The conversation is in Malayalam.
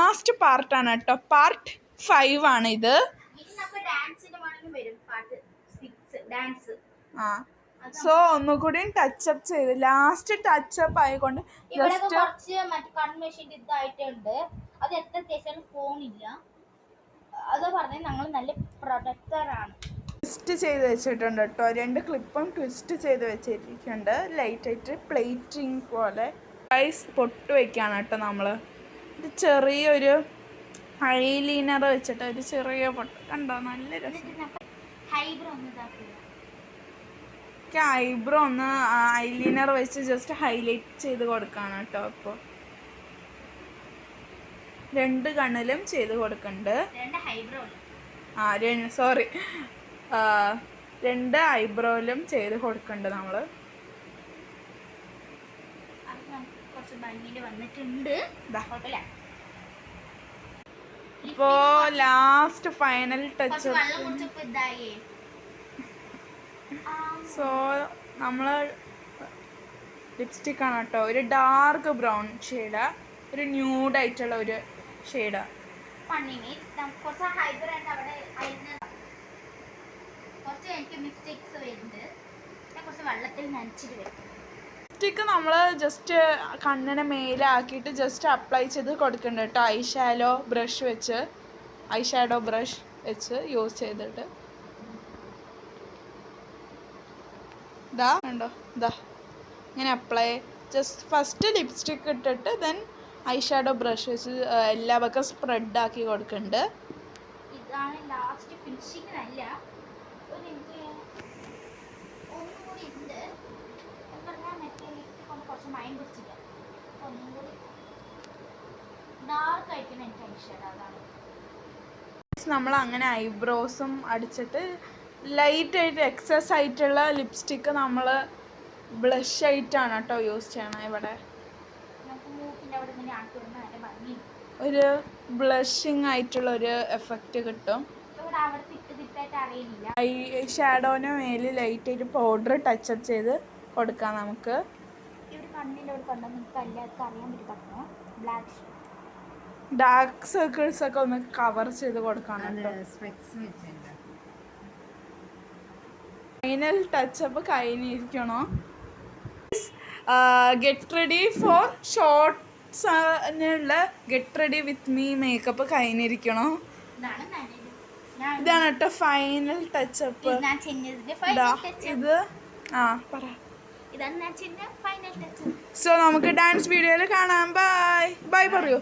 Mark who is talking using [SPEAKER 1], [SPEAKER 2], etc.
[SPEAKER 1] ലാസ്റ്റ് പാർട്ടാണ് കേട്ടോ. പാർട്ട് 5 ആണ് ഇത്. സോ ഒന്നുകൂടി ടച്ചപ്പ് ചെയ്ത് ലാസ്റ്റ് ടച്ചപ്പ് ആയിക്കൊണ്ട് ട്വിസ്റ്റ് ചെയ്ത് വെച്ചിട്ടുണ്ട് കേട്ടോ. 2 ക്ലിപ്പും ട്വിസ്റ്റ് ചെയ്ത് വെച്ചിരിക്കുന്നുണ്ട് ലൈറ്റായിട്ട് പ്ലേറ്റിങ് പോലെ. ഐസ് പൊട്ട് വയ്ക്കാണ് കേട്ടോ നമ്മൾ. ഇത് ചെറിയൊരു ഐലൈനർ വെച്ചിട്ട് ഒരു ചെറിയ പൊട്ട് കണ്ടോ, നല്ല രസം. ഐബ്രോ ഒന്ന് ഐലൈനർ വെച്ച് ജസ്റ്റ് ഹൈലൈറ്റ് ചെയ്ത് കൊടുക്കാണ് കേട്ടോ. അപ്പോൾ 2 കണ്ണിലും ചെയ്ത് കൊടുക്കുന്നുണ്ട്. സോറി 2 ഐബ്രോയിലും ചെയ്ത് കൊടുക്കുന്നുണ്ട് നമ്മൾ. ഇപ്പോ ലാസ്റ്റ് ഫൈനൽ ടച്ച്. സോ നമ്മൾ ലിപ്സ്റ്റിക് ആണ് കേട്ടോ. ഒരു ഡാർക്ക് ബ്രൗൺ ഷെയ്ഡാ, ഒരു ന്യൂഡായിട്ടുള്ള ഒരു ഷെയ്ഡാ. ലിപ്സ്റ്റിക്ക് നമ്മൾ ജസ്റ്റ് കണ്ണിനെ മേലാക്കിയിട്ട് ജസ്റ്റ് അപ്ലൈ ചെയ്ത് കൊടുക്കുന്നുണ്ട് കേട്ടോ. ഐഷാഡോ ബ്രഷ് വെച്ച് യൂസ് ചെയ്തിട്ട് ഇതാ കണ്ടോ, ഇതാ ഇങ്ങനെ അപ്ലൈ ജസ്റ്റ് ഫസ്റ്റ് ലിപ്സ്റ്റിക്ക് ഇട്ടിട്ട് ദെൻ ഐഷാഡോ ബ്രഷ് വെച്ച് എല്ലാ പക്കം സ്പ്രെഡ് ആക്കി കൊടുക്കുന്നുണ്ട്.
[SPEAKER 2] ഇതാണ് ലാസ്റ്റ് ഫിനിഷിംഗ്. അല്ല കുറച്ച് മൈൻഡ് പിടിച്ചില്ല, ഒന്നും കൂടി ഡാർക്ക് ആയിട്ടാണ് എനിക്ക് ഐഷാഡോ. അതാണ്
[SPEAKER 1] നമ്മൾ അങ്ങനെ ഐബ്രോസും അടിച്ചിട്ട് ലൈറ്റായിട്ട് എക്സസ് ആയിട്ടുള്ള ലിപ്സ്റ്റിക്ക് നമ്മൾ ബ്ലഷ് ആയിട്ടാണ് കേട്ടോ യൂസ് ചെയ്യണം. ഇവിടെ ഒരു ബ്ലഷിങ് ആയിട്ടുള്ള ഒരു എഫക്റ്റ് കിട്ടും. ഐ ഷാഡോന് മേലിൽ ലൈറ്റായിട്ട് പൗഡർ ടച്ചപ്പ് ചെയ്ത് കൊടുക്കാം നമുക്ക്. ഡാർക്ക് സർക്കിൾസ് ഒക്കെ ഒന്ന് കവർ ചെയ്ത് കൊടുക്കാം. ഫൈനൽ ടച്ചപ്പ് കഴിഞ്ഞിരിക്കണോ. ഗെറ്റ് റെഡി ഫോർ ഷോർട്ട്സിനുള്ള get ready with me makeup കഴിഞ്ഞിരിക്കണോ. ഇതാണ് കേട്ടോ ഫൈനൽ ടച്ചപ്പ്. ഇത് പറ. സോ നമുക്ക് ഡാൻസ് വീഡിയോയിൽ കാണാം. ബൈ പറയൂ.